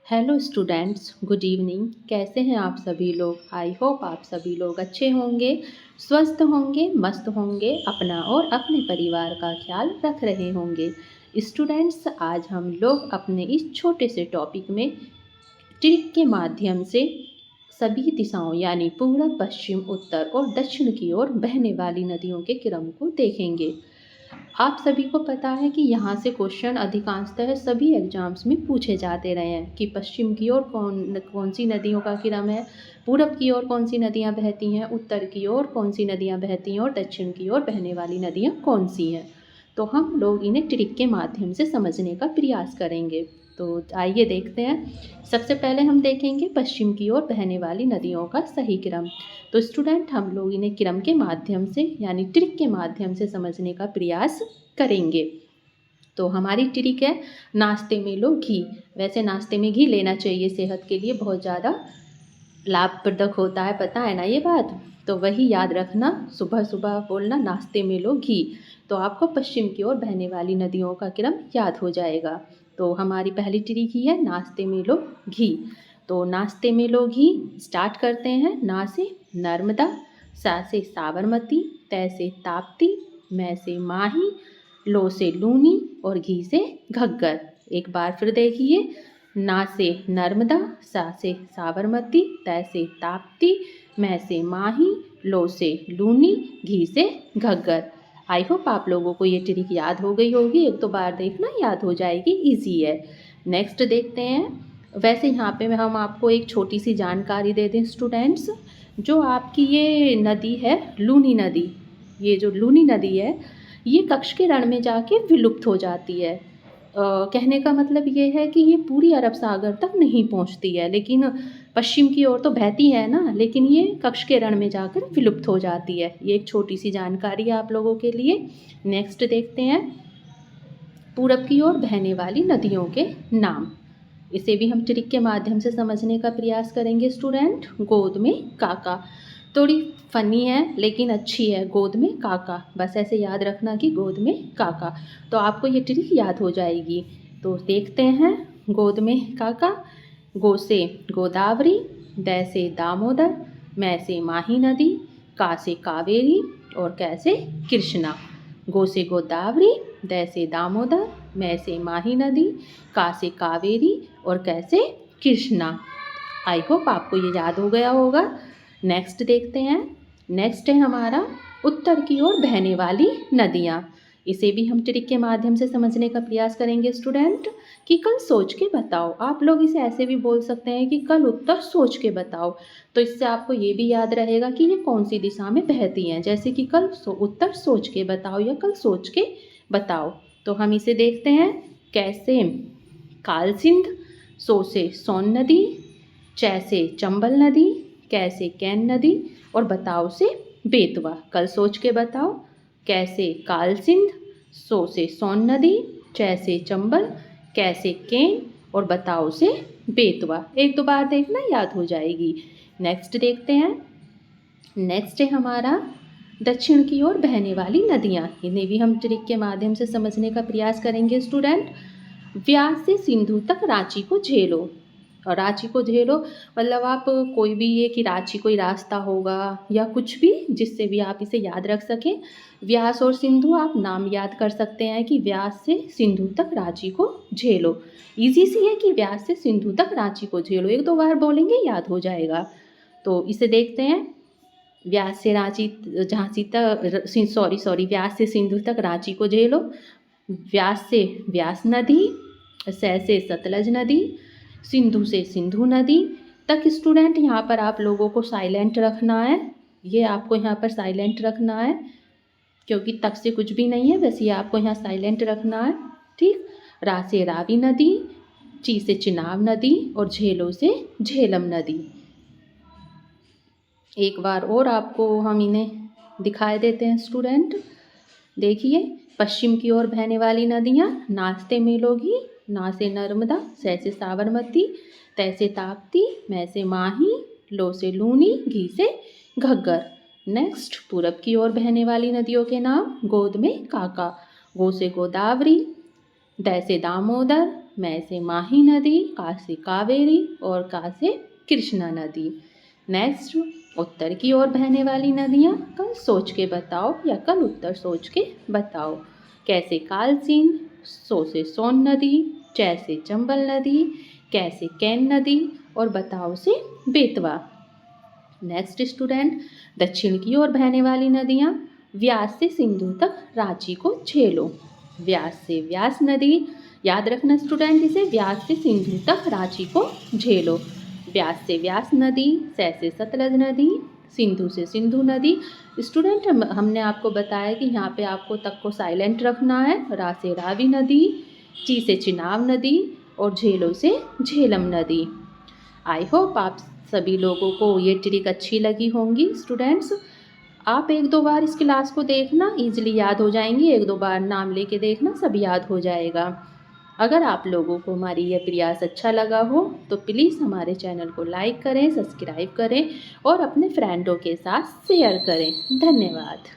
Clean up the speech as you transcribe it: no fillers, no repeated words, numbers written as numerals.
Hello students, good evening. कैसे हैं आप सभी लोग? आई होप आप सभी लोग अच्छे होंगे, स्वस्थ होंगे, मस्त होंगे, अपना और अपने परिवार का ख्याल रख रहे होंगे। स्टूडेंट्स, आज हम लोग अपने इस छोटे से टॉपिक में ट्रिक के माध्यम से सभी दिशाओं यानी पूर्व, पश्चिम, उत्तर और दक्षिण की ओर बहने वाली नदियों के क्रम को देखेंगे। आप सभी को पता है कि यहाँ से क्वेश्चन अधिकांशतः सभी एग्जाम्स में पूछे जाते रहे हैं कि पश्चिम की ओर कौन कौन सी नदियों का क्रम है, पूरब की ओर कौन सी नदियाँ बहती हैं, उत्तर की ओर कौन सी नदियाँ बहती हैं और दक्षिण की ओर बहने वाली नदियाँ कौन सी हैं। तो हम लोग इन्हें ट्रिक के माध्यम से समझने का प्रयास करेंगे। तो आइए देखते हैं। सबसे पहले हम देखेंगे पश्चिम की ओर बहने वाली नदियों का सही क्रम। तो स्टूडेंट, हम लोग इन्हें क्रम के माध्यम से यानी ट्रिक के माध्यम से समझने का प्रयास करेंगे। तो हमारी ट्रिक है, नाश्ते में लो घी। वैसे नाश्ते में घी लेना चाहिए, सेहत के लिए बहुत ज़्यादा लाभप्रदक होता है, पता है ना ये बात। तो वही याद रखना, सुबह सुबह बोलना नाश्ते में लो घी, तो आपको पश्चिम की ओर बहने वाली नदियों का क्रम याद हो जाएगा। तो हमारी पहली ट्रिक ही है, नाश्ते में लो घी। तो नाश्ते में लो घी स्टार्ट करते हैं। ना से नर्मदा, सा से साबरमती, तै से ताप्ती, मैं से माही, लो से लूनी और घी से घग्गर। एक बार फिर देखिए, ना से नर्मदा, सा से साबरमती, तै से ताप्ती, मैं से माही, लो से लूनी, घी से घग्गर। आई होप आप लोगों को ये ट्रिक याद हो गई होगी, एक दो बार देखना याद हो जाएगी, इजी है। नेक्स्ट देखते हैं। वैसे यहाँ पे हम आपको एक छोटी सी जानकारी दे दें स्टूडेंट्स, जो आपकी ये नदी है लूनी नदी, ये जो लूनी नदी है ये कक्ष के रण में जाके विलुप्त हो जाती है। कहने का मतलब ये है कि ये पूरी अरब सागर तक नहीं पहुंचती है, लेकिन पश्चिम की ओर तो बहती है ना, लेकिन ये कक्ष के रण में जाकर विलुप्त हो जाती है। ये एक छोटी सी जानकारी है आप लोगों के लिए। नेक्स्ट देखते हैं, पूरब की ओर बहने वाली नदियों के नाम। इसे भी हम ट्रिक के माध्यम से समझने का प्रयास करेंगे स्टूडेंट। गोद में काका, थोड़ी फनी है लेकिन अच्छी है। गोद में काका, बस ऐसे याद रखना कि गोद में काका, तो आपको ये ट्रिक याद हो जाएगी। तो देखते हैं, गोद में काका। गो से गोदावरी, दै से दामोदर, मैं से माही नदी, का से कावेरी और कै से कृष्णा। गो से गोदावरी, दै से दामोदर, मैं से माही नदी, का से कावेरी और कै से कृष्णा। आई होप आपको ये याद हो गया होगा। नेक्स्ट देखते हैं। नेक्स्ट है हमारा उत्तर की ओर बहने वाली नदियाँ। इसे भी हम ट्रिक के माध्यम से समझने का प्रयास करेंगे स्टूडेंट, कि कल सोच के बताओ। आप लोग इसे ऐसे भी बोल सकते हैं कि कल उत्तर सोच के बताओ, तो इससे आपको ये भी याद रहेगा कि ये कौन सी दिशा में बहती हैं। जैसे कि कल उत्तर सोच के बताओ या कल सोच के बताओ। तो हम इसे देखते हैं कैसे। काल सिंध, सो से सोन नदी, च से चंबल नदी, कैसे कैन नदी और बताओ से बेतवा। कल सोच के बताओ। कैसे काल सिंध, सो से सोन नदी, च से चंबल, कैसे कैन और बताओ से बेतवा। एक दो बार देखना याद हो जाएगी। नेक्स्ट देखते हैं। नेक्स्ट है हमारा दक्षिण की ओर बहने वाली नदियाँ। इन्हें भी हम ट्रिक के माध्यम से समझने का प्रयास करेंगे स्टूडेंट। व्यास से सिंधु तक रांची को झेलो। और रांची को झेलो मतलब आप कोई भी ये कि रांची कोई रास्ता होगा या कुछ भी जिससे भी आप इसे याद रख सकें। व्यास और सिंधु आप नाम याद कर सकते हैं कि व्यास से सिंधु तक रांची को झेलो। इजी सी है कि व्यास से सिंधु तक रांची को झेलो, एक दो बार बोलेंगे याद हो जाएगा। तो इसे देखते हैं। व्यास से रांची, झांसी तक, व्यास से सिंधु तक रांची को झेलो। व्यास से व्यास नदी, सै से सतलज नदी, सिंधु से सिंधु नदी तक। स्टूडेंट यहाँ पर आप लोगों को साइलेंट रखना है, ये आपको यहाँ पर साइलेंट रखना है, क्योंकि तक से कुछ भी नहीं है, बस ये आपको यहाँ साइलेंट रखना है, ठीक। रा से रावी नदी, ची से चिनाब नदी और झेलो से झेलम नदी। एक बार और आपको हम इन्हें दिखाए देते हैं स्टूडेंट। देखिए, पश्चिम की ओर बहने वाली नदियाँ। नाश्ते में लोगी, ना से नर्मदा, सै से साबरमती, तै से ताप्ती, मैं से माही, लो से लूनी, घी से घग्गर। नेक्स्ट, पूरब की ओर बहने वाली नदियों के नाम। गोद में काका, गो से गोदावरी, दै से दामोदर, मैं से माही नदी, का से कावेरी और का से कृष्णा नदी। नेक्स्ट, उत्तर की ओर बहने वाली नदियाँ कल सोच के बताओ या कल उत्तर सोच के बताओ। कैसे कालसीन, सो से सोन नदी, चे से चंबल नदी, कैसे कैन नदी और बताओ से बेतवा। नेक्स्ट स्टूडेंट, दक्षिण की ओर बहने वाली नदियाँ व्यास से सिंधु तक रांची को झेलो। व्यास से व्यास नदी, याद रखना स्टूडेंट, इसे व्यास से सिंधु तक रांची को झेलो। व्यास से व्यास नदी, से सतलज नदी, सिंधु से सिंधु नदी। स्टूडेंट हमने आपको बताया कि यहाँ पे आपको तक को साइलेंट रखना है। रा से रावी नदी, ची से चिनाब नदी और झेलो से झेलम नदी। आई होप आप सभी लोगों को ये ट्रिक अच्छी लगी होंगी। स्टूडेंट्स आप एक दो बार इस क्लास को देखना, इजीली याद हो जाएंगी। एक दो बार नाम लेके देखना, सब याद हो जाएगा। अगर आप लोगों को हमारी यह प्रयास अच्छा लगा हो तो प्लीज़ हमारे चैनल को लाइक करें, सब्सक्राइब करें और अपने फ्रेंडों के साथ शेयर करें। धन्यवाद।